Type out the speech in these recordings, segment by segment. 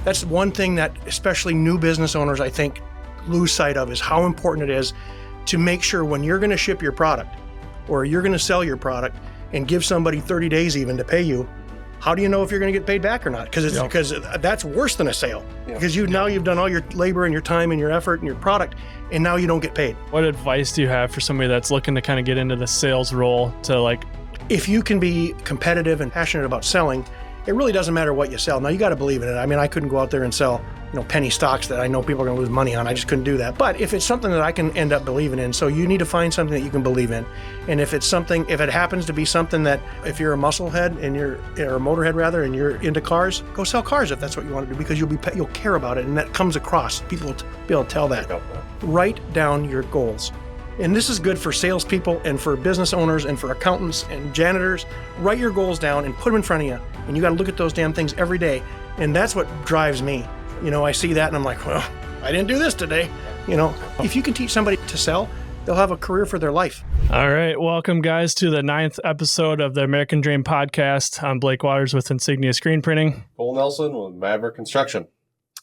That's one thing that especially new business owners, I think, lose sight of, is how important it is to make sure when you're going to ship your product or you're going to sell your product and give somebody 30 days even to pay you, how do you know if you're going to get paid back or not? Because that's worse than a sale. Because now you've done all your labor and your time and your effort and your product, and now you don't get paid. What advice do you have for somebody that's looking to kind of get into the sales role to If you can be competitive and passionate about selling, it really doesn't matter what you sell. Now, you got to believe in it. I mean, I couldn't go out there and sell, penny stocks that I know people are going to lose money on. I just couldn't do that. But if it's something that I can end up believing in, so you need to find something that you can believe in. And if it happens to be something that, if you're a musclehead or a motorhead rather, and you're into cars, go sell cars if that's what you want to do, because you'll care about it, and that comes across. People will be able to tell that. Write down your goals. And this is good for salespeople and for business owners and for accountants and janitors. Write your goals down and put them in front of you. And you got to look at those damn things every day. And that's what drives me. I see that and I'm like, well, I didn't do this today. If you can teach somebody to sell, they'll have a career for their life. All right. Welcome, guys, to the 9th episode of the American Dream podcast. I'm Blake Waters with Insignia Screen Printing. Cole Nelson with Maverick Construction.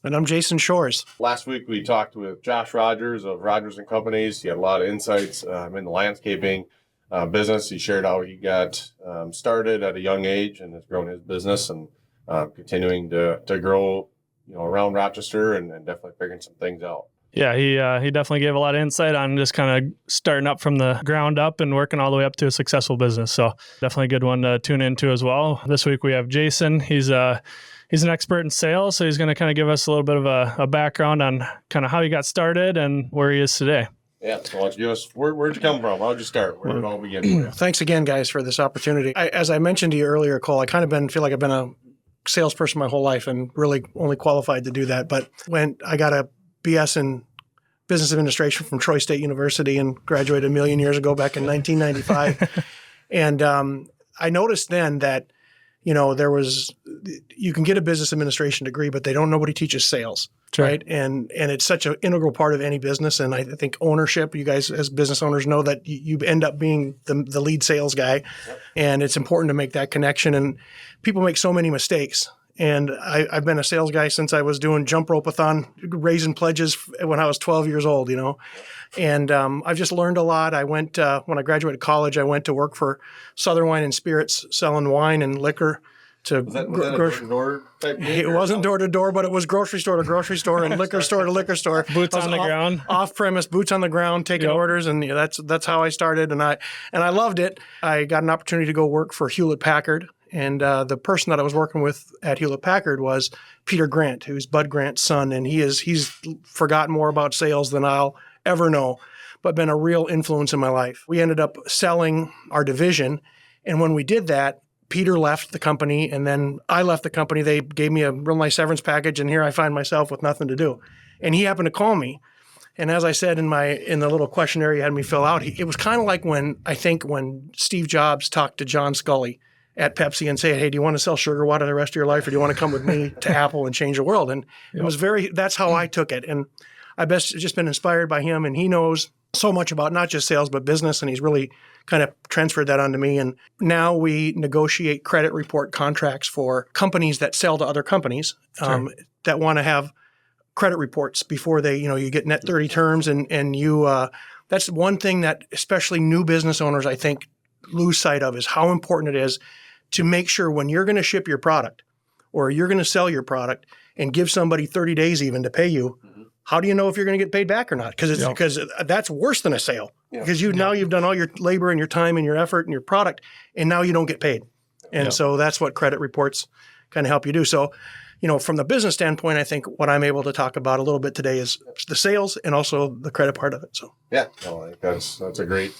And I'm Jason Shores. Last week, we talked with Josh Rogers of Rogers & Companies. He had a lot of insights in the landscaping business. He shared how he got started at a young age and has grown his business and continuing to grow, around Rochester and definitely figuring some things out. Yeah, he definitely gave a lot of insight on just kind of starting up from the ground up and working all the way up to a successful business. So definitely a good one to tune into as well. This week we have Jason. He's an expert in sales, so he's going to kind of give us a little bit of a background on kind of how he got started and where he is today. Yeah, so why don't you give us, where'd you come from? How'd you start? Where did it all begin? Thanks again, guys, for this opportunity. As I mentioned to you earlier, Cole, I kind of feel like I've been a salesperson my whole life and really only qualified to do that. But when I got a BS in business administration from Troy State University and graduated a million years ago back in 1995. And I noticed then that, you can get a business administration degree, but nobody teaches sales, sure. Right? And it's such an integral part of any business. And I think ownership, you guys as business owners know that you end up being the lead sales guy. Yep. And it's important to make that connection. And people make so many mistakes. And I've been a sales guy since I was doing jump rope-a-thon, raising pledges when I was 12 years old, And I've just learned a lot. I went, when I graduated college, I went to work for Southern Wine and Spirits, selling wine and liquor to was that a door-to-door type thing? It wasn't door-to-door, but it was grocery store to grocery store and liquor store to liquor store. Boots on the ground. Off-premise, boots on the ground, taking orders. And that's how I started. And I loved it. I got an opportunity to go work for Hewlett Packard. And the person that I was working with at Hewlett Packard was Peter Grant, who's Bud Grant's son. And he's forgotten more about sales than I'll ever know, but been a real influence in my life. We ended up selling our division. And when we did that, Peter left the company and then I left the company. They gave me a real nice severance package. And here I find myself with nothing to do. And he happened to call me. And as I said in the little questionnaire he had me fill out, it was kind of like when Steve Jobs talked to John Scully at Pepsi and say, hey, do you want to sell sugar water the rest of your life, or do you want to come with me to Apple and change the world? And it was that's how I took it. And I've just been inspired by him, and he knows so much about not just sales, but business. And he's really kind of transferred that onto me. And now we negotiate credit report contracts for companies that sell to other companies that want to have credit reports before they, you get net 30 terms. And you, that's one thing that especially new business owners, I think, lose sight of, is how important it is to make sure when you're going to ship your product or you're going to sell your product and give somebody 30 days even to pay you, how do you know if you're going to get paid back or not? Because that's worse than a sale. Because now you've done all your labor and your time and your effort and your product, and now you don't get paid. And so that's what credit reports kind of help you do. So, from the business standpoint, I think what I'm able to talk about a little bit today is the sales and also the credit part of it. So I think that's a great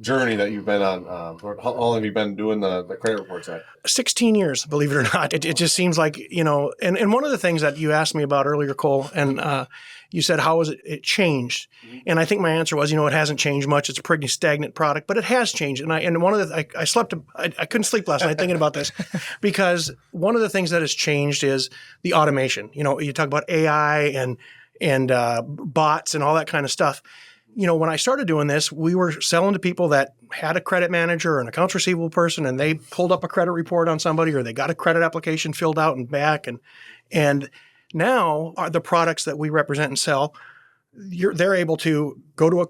journey that you've been on. How long have you been doing the credit reports at? 16 years, believe it or not. It just seems like, and one of the things that you asked me about earlier, Cole, and you said, how has it changed? Mm-hmm. And I think my answer was, it hasn't changed much. It's a pretty stagnant product, but it has changed. And I couldn't sleep last night thinking about this because one of the things that has changed is the automation. You talk about AI and bots and all that kind of stuff. When I started doing this, we were selling to people that had a credit manager or an accounts receivable person, and they pulled up a credit report on somebody, or they got a credit application filled out and back. And Now, the products that we represent and sell, they're able to go to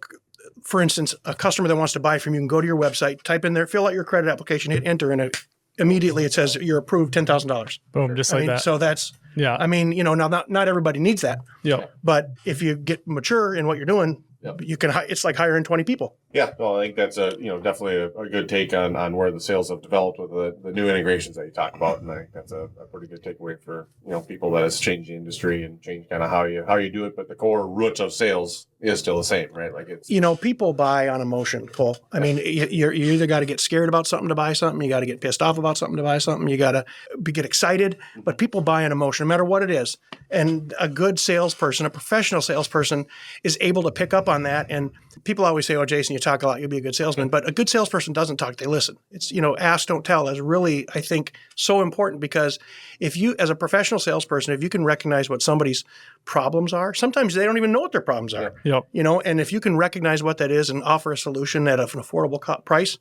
for instance, a customer that wants to buy from you can go to your website, type in there, fill out your credit application, hit enter, and immediately it says you're approved $10,000. Boom, just like that. So that's, yeah. I mean, now not everybody needs that. Yeah. But if you get mature in what you're doing, you can. It's like hiring 20 people. Yeah, well, I think that's definitely a good take on where the sales have developed with the new integrations that you talk about, and I think that's a pretty good takeaway for people that has changed the industry and changed kind of how you do it. But the core roots of sales is still the same, right? Like it's people buy on emotion, Cole. I mean, you either got to get scared about something to buy something, you got to get pissed off about something to buy something, you got to get excited. But people buy on emotion, no matter what it is. And a good salesperson, a professional salesperson, is able to pick up on that. And people always say, "Oh, Jason, you talk a lot, you'll be a good salesman." But a good salesperson doesn't talk; they listen. It's ask, don't tell is really, I think, so important, because if you, as a professional salesperson, if you can recognize what somebody's problems are, sometimes they don't even know what their problems are. Yep. And if you can recognize what that is and offer a solution at an affordable price,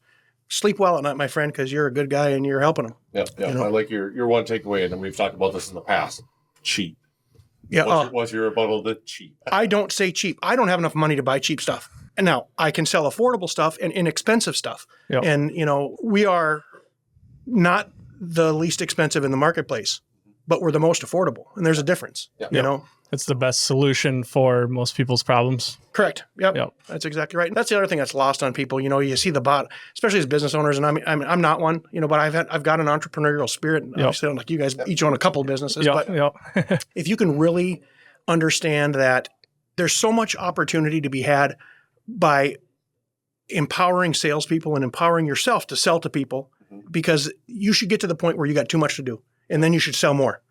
sleep well at night, my friend, because you're a good guy and you're helping them. Yeah. I like your one takeaway, and we've talked about this in the past. Cheap. Yeah. What's your rebuttal to cheap? I don't say cheap. I don't have enough money to buy cheap stuff. And now I can sell affordable stuff and inexpensive stuff. Yep. And, we are not the least expensive in the marketplace, but we're the most affordable. And there's a difference, It's the best solution for most people's problems. Correct. Yep. That's exactly right. And that's the other thing that's lost on people. You see the bot, especially as business owners, and I'm not one, but I've got an entrepreneurial spirit. Obviously, like you guys each own a couple of businesses, but if you can really understand that there's so much opportunity to be had by empowering salespeople and empowering yourself to sell to people, because you should get to the point where you got too much to do, and then you should sell more.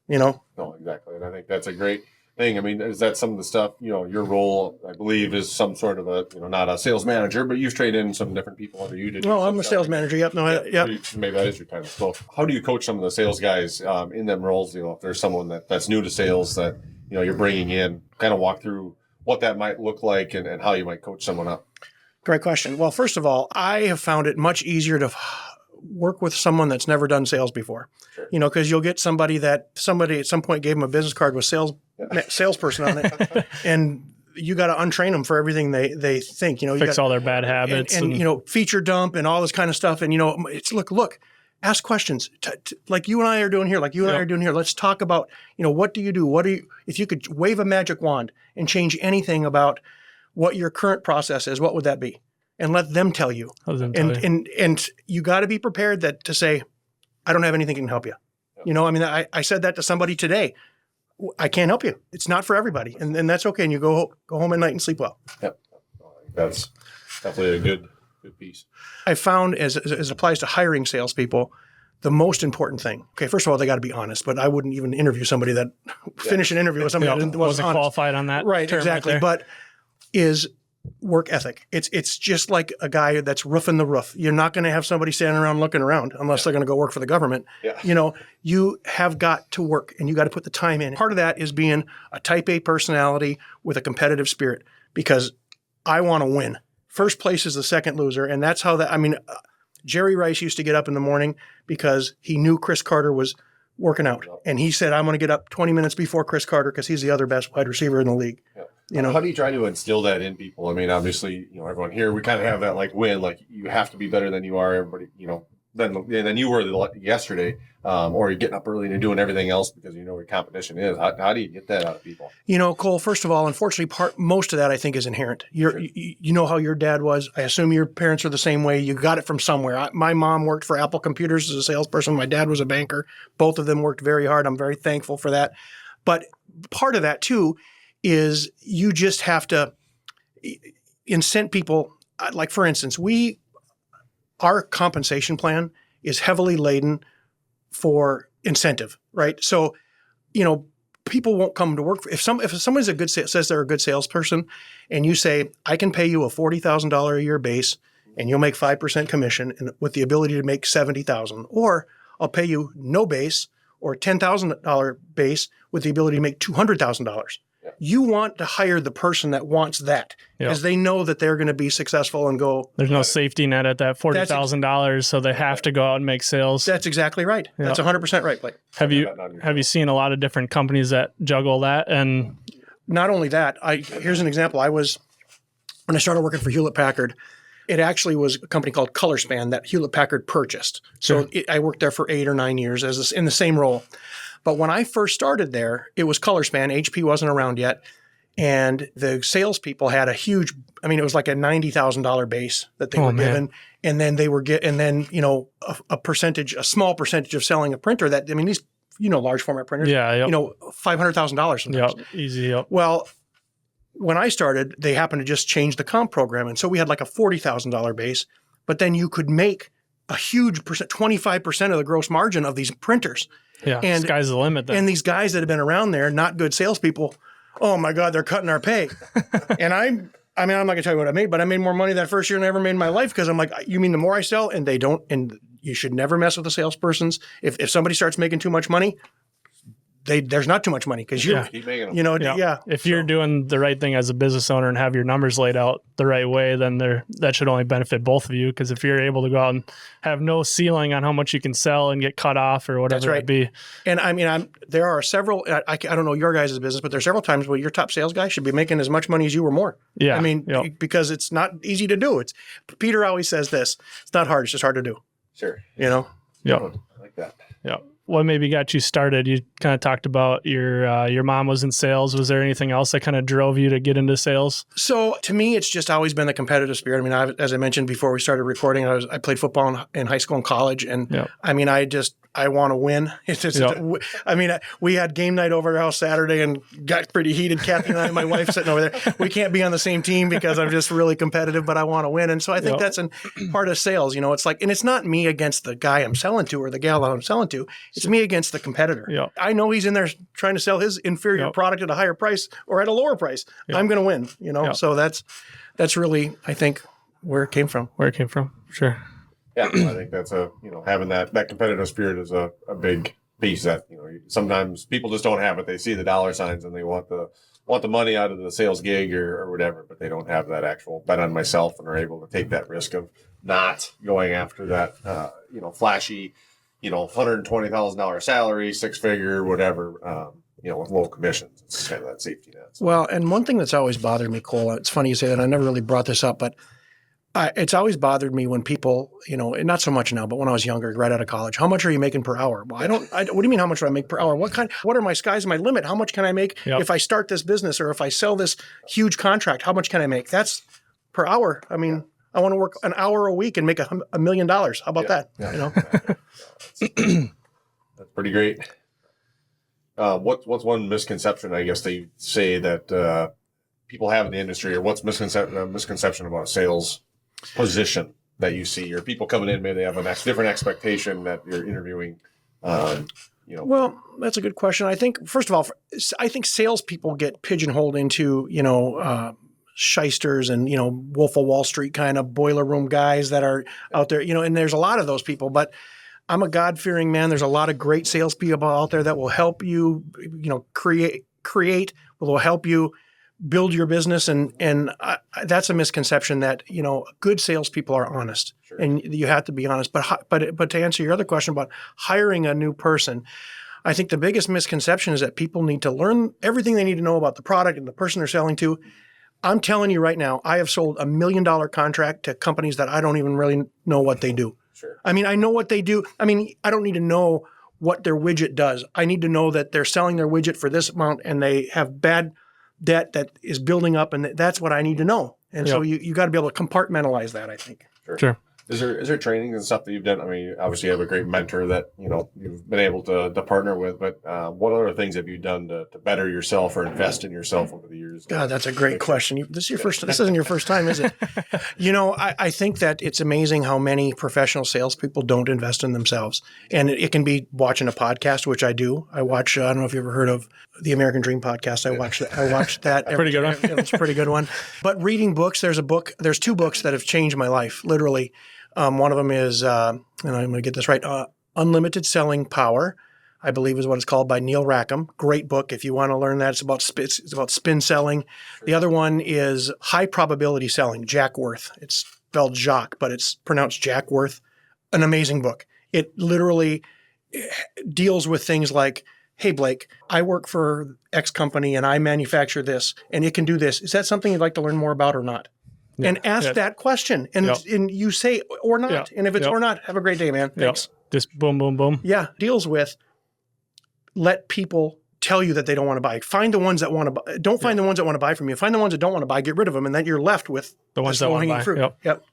No, exactly. And I think that's a great thing. I mean, is that some of the stuff, your role, I believe, is some sort of not a sales manager, but you've trained in some different people under you to do. No, I'm a sales manager. Yep. No, Maybe that is your title. So how do you coach some of the sales guys in them roles? If there's someone that's new to sales that, you're bringing in, kind of walk through what that might look like and how you might coach someone up. Great question. Well, first of all, I have found it much easier to work with someone that's never done sales before. Sure. Because you'll get somebody at some point gave them a business card with salesperson on it, and you got to untrain them for everything they think. Fix all their bad habits and feature dump and all this kind of stuff. And it's look, ask questions like you and I are doing here. Let's talk about what do you do? If you could wave a magic wand and change anything about what your current process is, what would that be? And let them tell you. And you got to be prepared to say, I don't have anything that can help you. I said that to somebody today. I can't help you. It's not for everybody. And that's okay. And you go home at night and sleep well. Yep. That's definitely a good piece. I found as it applies to hiring salespeople, the most important thing. Okay, first of all, they got to be honest, but I wouldn't even interview somebody that finish an interview with somebody that wasn't qualified on that. Right, exactly. Right, but is work ethic. It's just like a guy that's roofing the roof. You're not going to have somebody standing around looking around unless they're going to go work for the government. Yeah. You have got to work and you got to put the time in. Part of that is being a type A personality with a competitive spirit, because I want to win. First place is the second loser. And that's how Jerry Rice used to get up in the morning because he knew Chris Carter was working out. And he said, I'm going to get up 20 minutes before Chris Carter because he's the other best wide receiver in the league. Yeah. How do you try to instill that in people? I mean, obviously, everyone here, we kind of have that win, you have to be better than you are. Everybody, than you were yesterday, or you're getting up early and doing everything else because your competition is. How do you get that out of people? Cole, first of all, unfortunately, most of that I think is inherent. You know how your dad was. I assume your parents are the same way. You got it from somewhere. My mom worked for Apple Computers as a salesperson. My dad was a banker. Both of them worked very hard. I'm very thankful for that. But part of that too is you just have to incent people. Like, for instance, our compensation plan is heavily laden for incentive, right? So, people won't come to work. If someone's says they're a good salesperson, and you say, I can pay you a $40,000 a year base, and you'll make 5% commission, and with the ability to make $70,000, or I'll pay you no base or $10,000 base with the ability to make $200,000. You want to hire the person that wants that because they know that they're going to be successful and go. There's no safety net at that $40,000, so they have to go out and make sales. That's exactly right. That's 100% right, Blake. Have you seen a lot of different companies that juggle that? And not only that, here's an example. When I started working for Hewlett Packard, it actually was a company called ColorSpan that Hewlett Packard purchased. So I worked there for 8 or 9 years in the same role. But when I first started there, it was ColorSpan. HP wasn't around yet. And the salespeople had it was like a $90,000 base that they were given. And then they were a small percentage of selling a printer these, large format printers, $500,000 sometimes. Yep, easy. Yep. Well, when I started, they happened to just change the comp program. And so we had like a $40,000 base, but then you could make a huge 25% of the gross margin of these printers. Yeah, and sky's the limit then. And these guys that have been around there, not good salespeople, oh my God, they're cutting our pay. And I'm not going to tell you what I made, but I made more money that first year than I ever made in my life because I'm like, you mean the more I sell? And they don't, and you should never mess with the salespersons. If somebody starts making too much money, there's not too much money because if you're doing the right thing as a business owner and have your numbers laid out the right way, then that should only benefit both of you. Because if you're able to go out and have no ceiling on how much you can sell and get cut off or whatever it be. And there are several. I don't know your guys' business, but there's several times where your top sales guy should be making as much money as you or more. Yeah, because it's not easy to do. Peter always says this: it's not hard; it's just hard to do. Sure. Yeah. I like that. Yeah. What maybe got you started? You kind of talked about your mom was in sales. Was there anything else that kind of drove you to get into sales? So to me, it's just always been the competitive spirit. As I mentioned before we started recording, I played football in high school and college, and I want to win. It's just, we had game night over at our house Saturday and got pretty heated. Kathy and my wife sitting over there. We can't be on the same team because I'm just really competitive, but I want to win. And so I think that's part of sales. It's like, and it's not me against the guy I'm selling to or the gal I'm selling to. It's me against the competitor. Yeah. I know he's in there trying to sell his inferior product at a higher price or at a lower price. I'm going to win, So that's really, I think, where it came from. Sure. Yeah, I think that's having that competitive spirit is a big piece that, sometimes people just don't have it. They see the dollar signs and they want the money out of the sales gig or whatever, but they don't have that actual bet on myself and are able to take that risk of not going after that, flashy, $120,000 salary, 6-figure, whatever, with low commissions. It's kind of that safety net. So. Well, and one thing that's always bothered me, Cole, it's funny you say that. I never really brought this up, but it's always bothered me when people, and not so much now, but when I was younger, right out of college, how much are you making per hour? Well, what do you mean, how much do I make per hour? What are my sky's my limit? How much can I make if I start this business or if I sell this huge contract? How much can I make? That's per hour. I mean, I want to work an hour a week and make $1 million. How about that? That's pretty great. What's one misconception, I guess, they say that people have in the industry, or what's misconception about a sales position that you see, or people coming in, maybe they have a different expectation that you're interviewing? Well, that's a good question. I think, first of all, salespeople get pigeonholed into, shysters and, Wolf of Wall Street kind of boiler room guys that are out there, and there's a lot of those people, but I'm a God-fearing man. There's a lot of great salespeople out there that will help you, create, will help you build your business. And that's a misconception that, good salespeople are honest. Sure. And you have to be honest. But to answer your other question about hiring a new person, I think the biggest misconception is that people need to learn everything they need to know about the product and the person they're selling to. I'm telling you right now, I have sold $1 million contract to companies that I don't even really know what they do. Sure. I mean, I know what they do. I mean, I don't need to know what their widget does. I need to know that they're selling their widget for this amount and they have bad debt that is building up, and that's what I need to know. And so you got to be able to compartmentalize that, I think. Sure. Is there trainings and stuff that you've done? I mean, obviously you have a great mentor that, you've been able to partner with, but what other things have you done to better yourself or invest in yourself over the years? God, that's a great question. This isn't your first time, is it? I think that it's amazing how many professional salespeople don't invest in themselves. And it can be watching a podcast, which I do. I watch, I don't know if you've ever heard of the American Dream podcast. I watched that. Pretty good one. It's a pretty good one. But reading books, there's 2 books that have changed my life, literally. One of them is, and I'm going to get this right, Unlimited Selling Power I believe is what it's called, by Neil Rackham. Great book if you want to learn that. It's about spin selling. The other one is High Probability Selling, Jack Worth. It's spelled Jacques, but it's pronounced Jack Worth. An amazing book. It literally deals with things like, hey, Blake, I work for X company and I manufacture this and it can do this. Is that something you'd like to learn more about or not? Yeah. And ask that question. And you say or not. Yeah. And if it's or not, have a great day, man. Thanks. Just boom, boom, boom. Yeah. Deals with, let people tell you that they don't want to buy. Find the ones that want to buy. Don't find the ones that want to buy from you. Find the ones that don't want to buy. Get rid of them. And then you're left with the ones that want to buy. Fruit. Yep.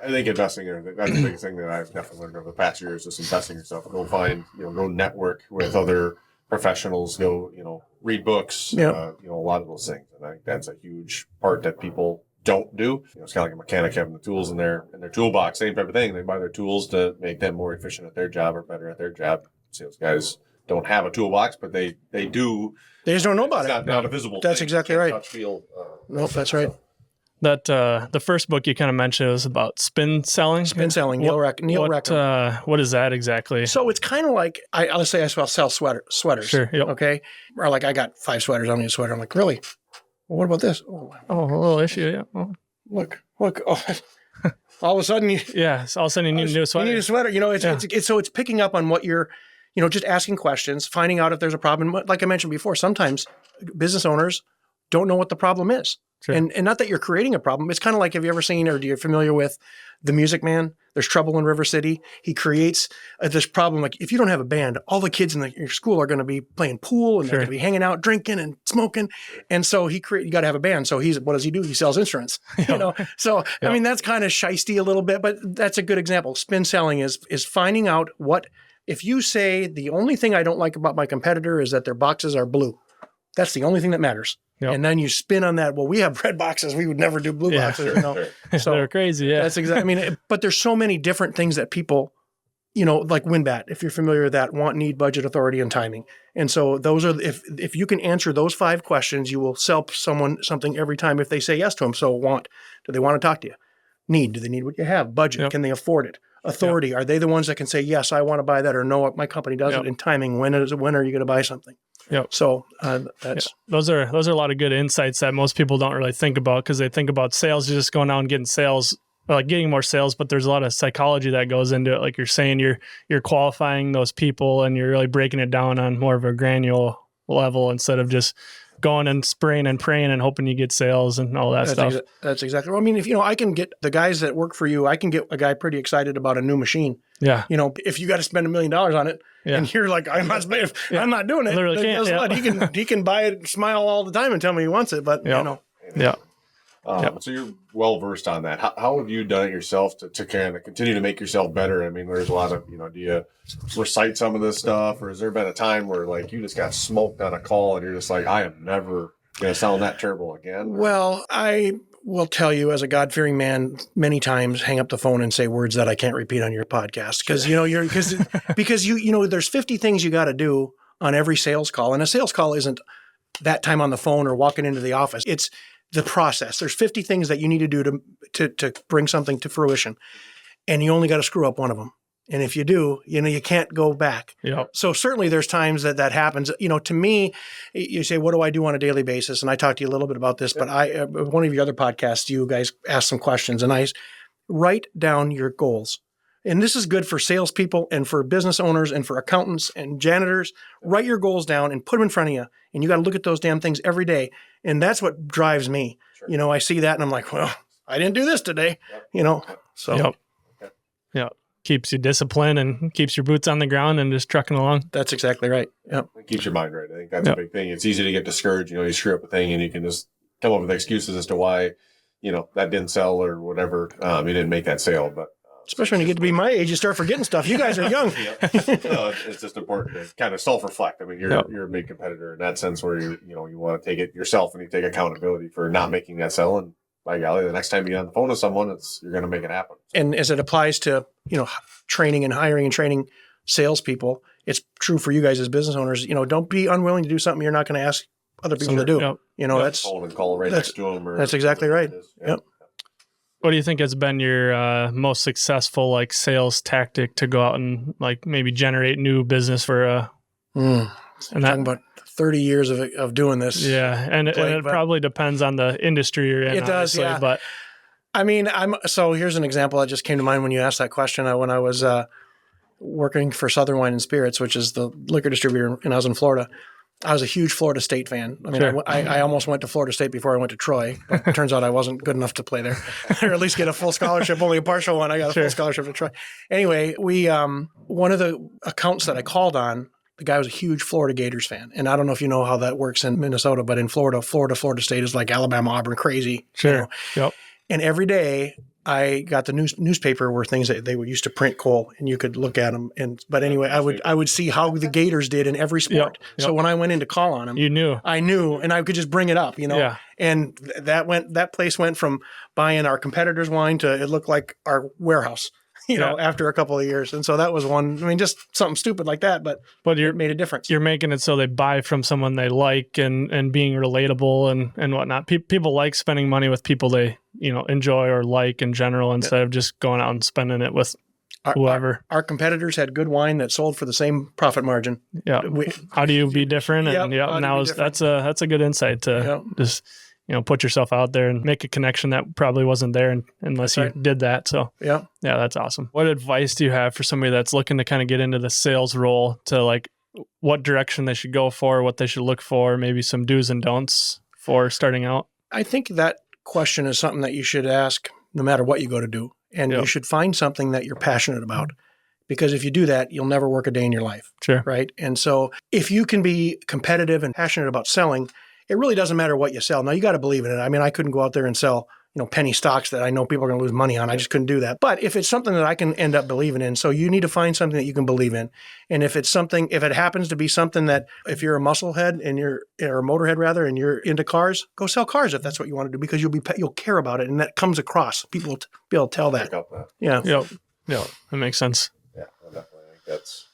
I think investing, that's the biggest thing that I've definitely learned over the past years, just investing yourself. Go find, go network with other professionals, go, read books, a lot of those things. And I think that's a huge part that people don't do. It's kind of like a mechanic having the tools in their toolbox, same type of thing. They buy their tools to make them more efficient at their job or better at their job. Sales guys don't have a toolbox, but they do. They just don't know about it. Not a visible That's thing. Exactly right. Touch, feel. Nope, that's right. That the first book you kind of mentioned was about spin selling. Spin selling, Neil Rackham. What is that exactly? So it's kind of like, let's say I sell sweaters. Sure. Yep. Okay. Or like I got 5 sweaters. I don't need a sweater. I'm like, really? Well, what about this? Oh, a little issue. Yeah. Oh. Look. Oh. All of a sudden, all of a sudden you need a new sweater. You need a sweater. It's picking up on what you're, just asking questions, finding out if there's a problem. Like I mentioned before, sometimes business owners don't know what the problem is. Sure. And not that you're creating a problem. It's kind of like, have you ever seen or do you familiar with The Music Man? There's Trouble in River City. He creates this problem. Like if you don't have a band, all the kids in your school are going to be playing pool and they're going to be hanging out, drinking and smoking. And so you got to have a band. So what does he do? He sells instruments, So, I mean, that's kind of shisty a little bit, but that's a good example. Spin selling is finding out if you say the only thing I don't like about my competitor is that their boxes are blue. That's the only thing that matters. Yep. And then you spin on that. Well, we have red boxes. We would never do blue boxes. So they're crazy. Yeah, that's exactly. I mean, but there's so many different things that people, like WinBat, if you're familiar with that, want, need, budget, authority, and timing. And so those are, if you can answer those 5 questions, you will sell someone something every time if they say yes to them. So do they want to talk to you? Need, do they need what you have? Budget, can they afford it? Authority, are they the ones that can say, yes, I want to buy that, or no, my company does it? And timing, when are you going to buy something? Yep. So those are a lot of good insights that most people don't really think about, because they think about sales just going out and getting sales, like getting more sales, but there's a lot of psychology that goes into it. Like you're saying, you're qualifying those people and you're really breaking it down on more of a granular level instead of just going and spraying and praying and hoping you get sales and all that stuff. That's exactly. Well, I mean, if I can get the guys that work for you, I can get a guy pretty excited about a new machine. Yeah. If you got to spend $1 million on it, and you're like, I'm not doing it. Literally can't. Guess what? He can buy it, smile all the time, and tell me he wants it. But Yeah. So you're well versed on that. How have you done it yourself to kind of continue to make yourself better? I mean, there's a lot of, do you recite some of this stuff, or has there been a time where like you just got smoked on a call and you're just like, I am never going to sound that terrible again? Well, I will tell you, as a God-fearing man, many times hang up the phone and say words that I can't repeat on your podcast because there's 50 things you got to do on every sales call, and a sales call isn't that time on the phone or walking into the office. It's the process. There's 50 things that you need to do to bring something to fruition, and you only got to screw up one of them. And if you do, you can't go back. Yep. So certainly there's times that happens. To me, you say, what do I do on a daily basis? And I talked to you a little bit about this, but one of your other podcasts, you guys asked some questions, and I write down your goals. And this is good for salespeople and for business owners and for accountants and janitors. Write your goals down and put them in front of you. And you got to look at those damn things every day. And that's what drives me. Sure. I see that and I'm like, well, I didn't do this today, so. Yep. Yeah. Keeps you disciplined and keeps your boots on the ground and just trucking along. That's exactly right. Yep. It keeps your mind right. I think that's a big thing. It's easy to get discouraged. You screw up a thing and you can just come up with excuses as to why, that didn't sell or whatever. You didn't make that sale, but. Especially when you get to be my age, you start forgetting stuff. You guys are young. It's just important to kind of self-reflect. I mean, you're a big competitor in that sense where you want to take it yourself and you take accountability for not making that sell. And by golly, the next time you get on the phone with someone, you're going to make it happen. And as it applies to, training and hiring and training salespeople, it's true for you guys as business owners. Don't be unwilling to do something you're not going to ask other people to do. That's phone and call right next to them. That's exactly right. Yep. What do you think has been your most successful like sales tactic to go out and like maybe generate new business for and Talking that, about 30 years of doing this. yeah, and it But probably depends on the industry you're in. it does, obviously, yeah. But I mean, so here's an example that just came to mind when you asked that question. When I was working for Southern Wine and Spirits, which is the liquor distributor, and I was in Florida. I was a huge Florida State fan. I mean, Sure. I almost went to Florida State before I went to Troy, but it turns out I wasn't good enough to play there, or at least get a full scholarship. Only a partial one. I got a full scholarship to Troy. Anyway, we one of the accounts that I called on, the guy was a huge Florida Gators fan, and I don't know if you know how that works in Minnesota, but in Florida State is like Alabama, Auburn, crazy. sure, You know? yep, And every day I got the newspaper were things that they would used to print, Cole, and you could look at them. But anyway, I would see how the Gators did in every sport. Yep. So when I went in to call on them, I knew, and I could just bring it up, Yeah. And that place went from buying our competitors' wine to it looked like our warehouse, after a couple of years. And so that was one. I mean, just something stupid like that, but it made a difference. You're making it so they buy from someone they like and being relatable and whatnot. People like spending money with people they enjoy or like in general instead of just going out and spending it with whoever. Our competitors had good wine that sold for the same profit margin. Yeah. How do you be different? And that's a good insight to just put yourself out there and make a connection that probably wasn't there unless you did that. So yeah, that's awesome. What advice do you have for somebody that's looking to kind of get into the sales role, to like what direction they should go for, what they should look for, maybe some do's and don'ts for starting out? I think that question is something that you should ask no matter what you go to do. And you should find something that you're passionate about, because if you do that, you'll never work a day in your life. Sure. Right. And so if you can be competitive and passionate about selling, it really doesn't matter what you sell. Now, you got to believe in it. I mean, I couldn't go out there and sell, penny stocks that I know people are going to lose money on. I just couldn't do that. But if it's something that I can end up believing in, so you need to find something that you can believe in. And if it happens to be something that, if you're a musclehead or a motorhead rather, and you're into cars, go sell cars if that's what you want to do, because you'll care about it. And that comes across. People will be able to tell that. Yeah. Yep. That makes sense. Yeah, I definitely think that's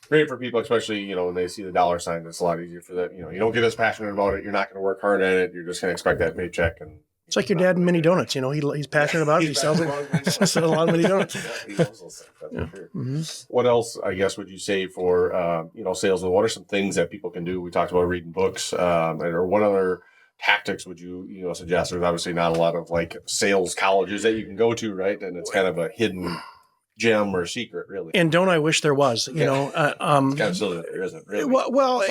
great for people, especially, when they see the dollar sign. It's a lot easier for that. You don't get as passionate about it. You're not going to work hard at it. You're just going to expect that paycheck. And it's like your dad in mini donuts. He's passionate about it. He sells it. Sells a lot of mini donuts. He loves those things. That's for sure. Mm-hmm. What else, I guess, would you say for sales? What are some things that people can do? We talked about reading books, or what other tactics would you suggest? There's obviously not a lot of like sales colleges that you can go to, right? And it's kind of a hidden gem or secret, really. And don't I wish there was? It's kind of silly that there isn't, really. Well,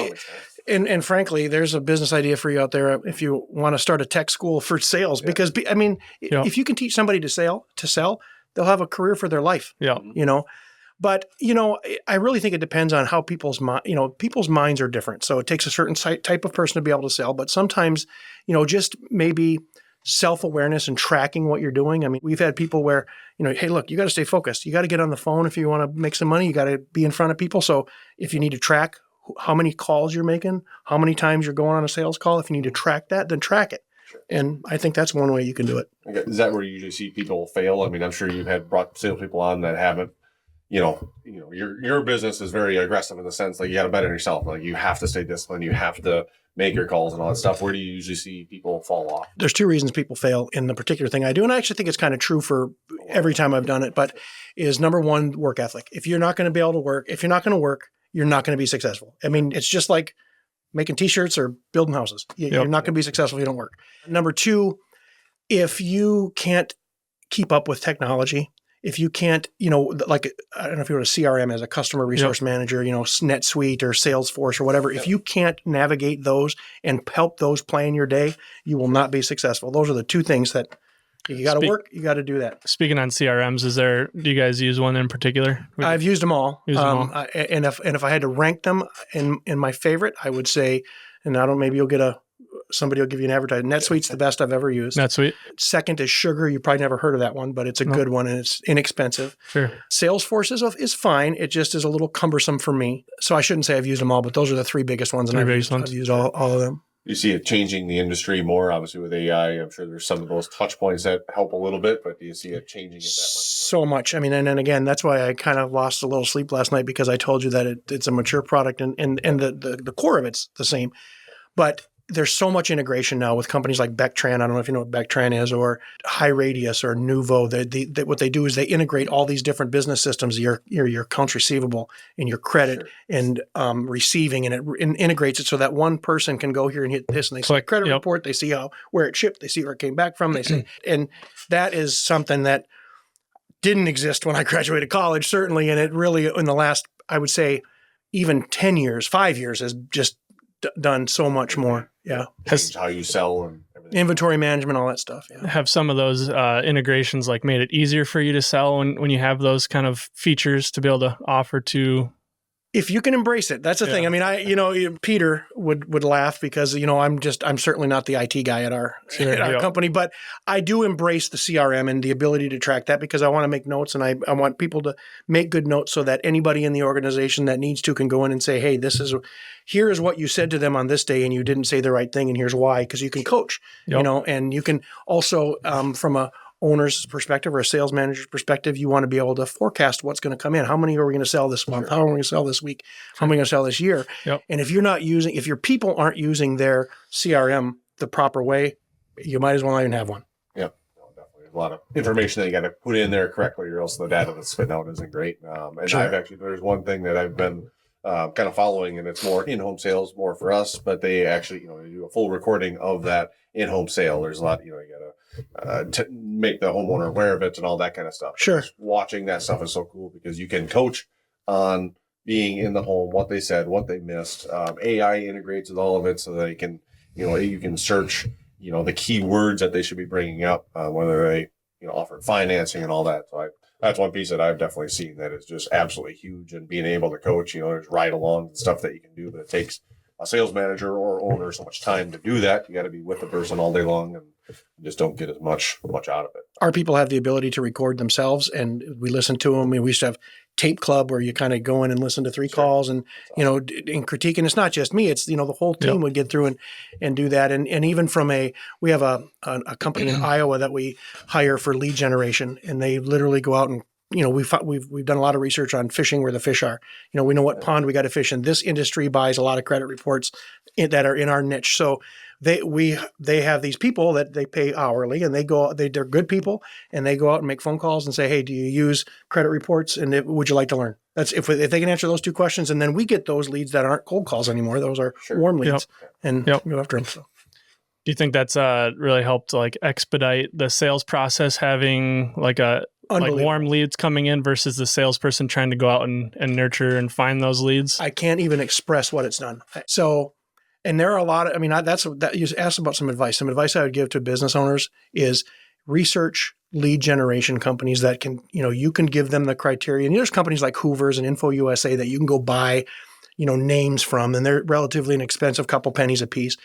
and frankly, there's a business idea for you out there if you want to start a tech school for sales. Yeah. Because I mean, if you can teach somebody to sell, they'll have a career for their life. Yeah. But I really think it depends on how people's minds are different. So it takes a certain type of person to be able to sell. But sometimes, just maybe self-awareness and tracking what you're doing. I mean, we've had people where, hey, look, you got to stay focused. You got to get on the phone if you want to make some money. You got to be in front of people. So if you need to track how many calls you're making, how many times you're going on a sales call, if you need to track that, then track it. Sure. And I think that's one way you can do it. Okay. Is that where you usually see people fail? I mean, I'm sure you've had brought salespeople on that haven't. Your business is very aggressive in the sense like you got to bet on yourself. Like you have to stay disciplined. You have to make your calls and all that stuff. Where do you usually see people fall off? There's two reasons people fail in the particular thing I do. And I actually think it's kind of true for every time I've done it, but is number one, work ethic. If you're not going to be able to work, if you're not going to work, you're not going to be successful. I mean, it's just like making t-shirts or building houses. You're not going to be successful if you don't work. Number two, if you can't keep up with technology, if you can't, like, I don't know if you were a CRM as a customer resource manager, NetSuite or Salesforce or whatever, if you can't navigate those and help those play in your day, you will not be successful. Those are the two things that you got to work. You got to do that. Speaking on CRMs, do you guys use one in particular? I've used them all. And if I had to rank them in my favorite, I would say, and I don't, maybe somebody will give you an advertisement. NetSuite's the best I've ever used. NetSuite. Second is Sugar. You probably never heard of that one, but it's a good one and it's inexpensive. Sure. Salesforce is fine. It just is a little cumbersome for me. So I shouldn't say I've used them all, but those are the three biggest ones. And I've used all of them. You see it changing the industry more, obviously, with AI. I'm sure there's some of those touch points that help a little bit, but do you see it changing it that much? So much. I mean, and then again, that's why I kind of lost a little sleep last night, because I told you that it's a mature product and the core of it's the same. But there's so much integration now with companies like Bectran. I don't know if you know what Bectran is, or High Radius or Nuvo. What they do is they integrate all these different business systems, your accounts receivable and your credit and receiving, and it integrates it so that one person can go here and hit this, and they see a credit report, they see where it shipped, they see where it came back from, they see, and that is something that didn't exist when I graduated college, certainly, and it really in the last, I would say, even 10 years, 5 years has just done so much more. Yeah. Change how you sell and everything. Inventory management, all that stuff. Yeah. Have some of those integrations like made it easier for you to sell when you have those kind of features to be able to offer to? If you can embrace it, that's the thing. I mean, Peter would laugh because, I'm certainly not the IT guy at our company, but I do embrace the CRM and the ability to track that because I want to make notes, and I want people to make good notes so that anybody in the organization that needs to can go in and say, hey, here is what you said to them on this day and you didn't say the right thing, and here's why, because you can coach, and you can also, from a owner's perspective or a sales manager's perspective, you want to be able to forecast what's going to come in. How many are we going to sell this month? How are we going to sell this week? How are we going to sell this year? And if your people aren't using their CRM the proper way, you might as well not even have one. Yeah, definitely. There's a lot of information that you got to put in there correctly, or else the data that's spit out isn't great. There's one thing that I've been kind of following, and it's more in-home sales, more for us, but they actually, they do a full recording of that in-home sale. There's a lot, you got to make the homeowner aware of it and all that kind of stuff. Sure. Just watching that stuff is so cool because you can coach on being in the home, what they said, what they missed. AI integrates with all of it so that you can search, the key words that they should be bringing up, whether they, offer financing and all that. So that's one piece that I've definitely seen that is just absolutely huge, and being able to coach, there's ride along and stuff that you can do, but it takes a sales manager or owner so much time to do that. You got to be with the person all day long, and you just don't get as much out of it. Our people have the ability to record themselves, and we listen to them. We used to have Tape Club where you kind of go in and listen to 3 calls and, and critique. And it's not just me, it's, the whole team would get through and do that. And even from we have a company in Iowa that we hire for lead generation, and they literally go out and, we've done a lot of research on fishing where the fish are. We know what pond we got to fish in. This industry buys a lot of credit reports that are in our niche. So they have these people that they pay hourly, and they're good people, and they go out and make phone calls and say, hey, do you use credit reports? And would you like to learn? That's if they can answer those 2 questions, and then we get those leads that aren't cold calls anymore. Those are warm leads, and go after them. So. Do you think that's really helped like expedite the sales process, having like warm leads coming in versus the salesperson trying to go out and nurture and find those leads? I can't even express what it's done. So, and there are a lot of, you asked about some advice. Some advice I would give to business owners is research lead generation companies that can, you can give them the criteria. And there's companies like Hoover's and Info USA that you can go buy, names from, and they're relatively inexpensive, couple pennies a piece.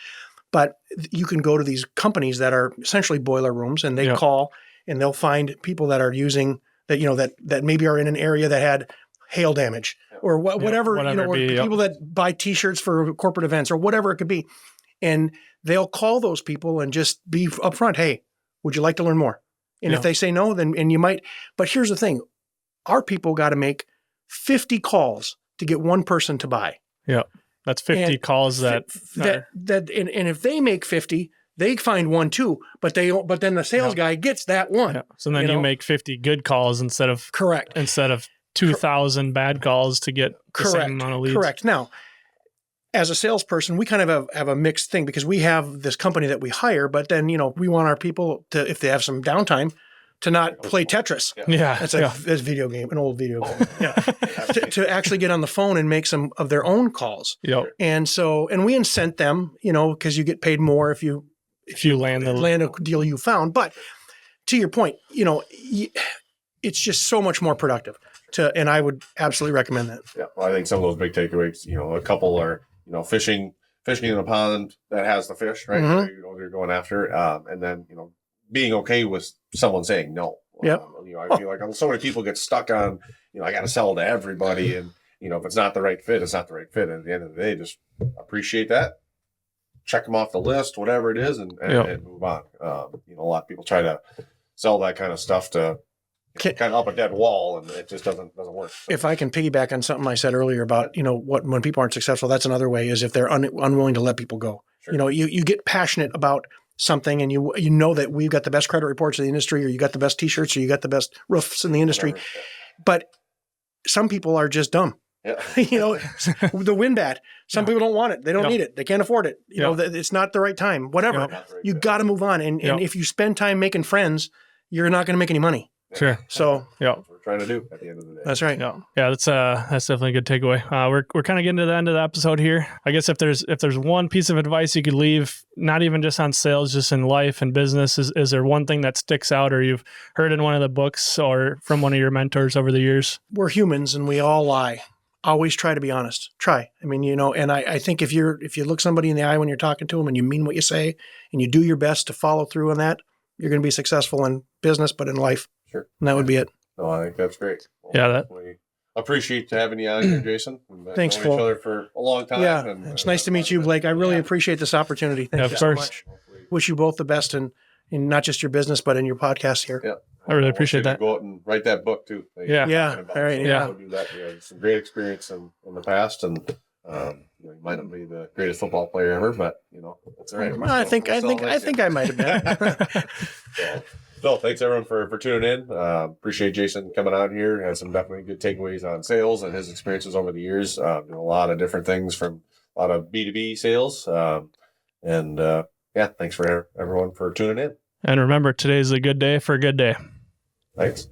But you can go to these companies that are essentially boiler rooms, and they call and they'll find people that are using that, that maybe are in an area that had hail damage or whatever, or people that buy T-shirts for corporate events or whatever it could be. And they'll call those people and just be upfront. Hey, would you like to learn more? And if they say no, then, and you might, but here's the thing. Our people got to make 50 calls to get one person to buy. Yeah. That's 50 calls and if they make 50, they find one too, but then the sales guy gets that one. Yeah. So then you make 50 good calls instead of 2,000 bad calls to get the same amount of leads. Correct. Now, as a salesperson, we kind of have a mixed thing because we have this company that we hire, but then, we want our people to, if they have some downtime, to not play Tetris. Yeah. That's a video game, an old video game. Yeah. to actually get on the phone and make some of their own calls. Yep. And we incent them, because you get paid more if you land a deal you found. But to your point, it's just so much more productive and I would absolutely recommend that. Yeah. Well, I think some of those big takeaways, a couple are, fishing in a pond that has the fish, right? Mm-hmm. You're going after, and then, being okay with someone saying no. Yeah. I feel like so many people get stuck on, I got to sell to everybody. And, if it's not the right fit, it's not the right fit. And at the end of the day, just appreciate that. Check them off the list, whatever it is, and move on. A lot of people try to sell that kind of stuff to kind of up a dead wall, and it just doesn't work. So. If I can piggyback on something I said earlier about, when people aren't successful, that's another way is if they're unwilling to let people go. Sure. You know, you get passionate about something, and you know that we've got the best credit reports in the industry, or you got the best T-shirts, or you got the best roofs in the industry. Whatever. But some people are just dumb. Yeah. You know, the wind bat. Some people don't want it. They don't Yeah. need it. They can't afford it. You know, it's not the right time. Whatever. Yeah. Not the right You fit. got to move on. And if you spend time making friends, you're not going to make any money. Sure. So Yeah. That's what we're trying to do at the end of the day. that's right. Yeah, that's definitely a good takeaway. We're kind of getting to the end of the episode here. I guess if there's one piece of advice you could leave, not even just on sales, just in life and business, is there one thing that sticks out, or you've heard in one of the books or from one of your mentors over the years? We're humans and we all lie. Always try to be honest. Try. I mean, you know, and I think if you look somebody in the eye when you're talking to them and you mean what you say and you do your best to follow through on that, you're going to be successful in business, but in life. Sure. And that would be it. No, I think that's great. Well, Yeah, we appreciate having you on here, Jason. We've been Thanks, knowing Phil. each other for a long time. Yeah. and It's nice to meet you, Blake. I really appreciate this opportunity. Thank Yeah, you of so course. much. Wish you both the best in not just your business, but in your podcast here. Yeah. I really want appreciate you to that. Go out and write that book too. that you're Yeah. Yeah. talking about. All right. So Yeah. we'll do that. We had some great experience in the past, and you might not be the greatest football player ever, but that's all right. Well, I think I might have been. So thanks everyone for tuning in. Appreciate Jason coming out here. Had some definitely good takeaways on sales and his experiences over the years. Doing a lot of different things, from a lot of B2B sales. Thanks for everyone for tuning in. And remember, today's a good day for a good day. Thanks.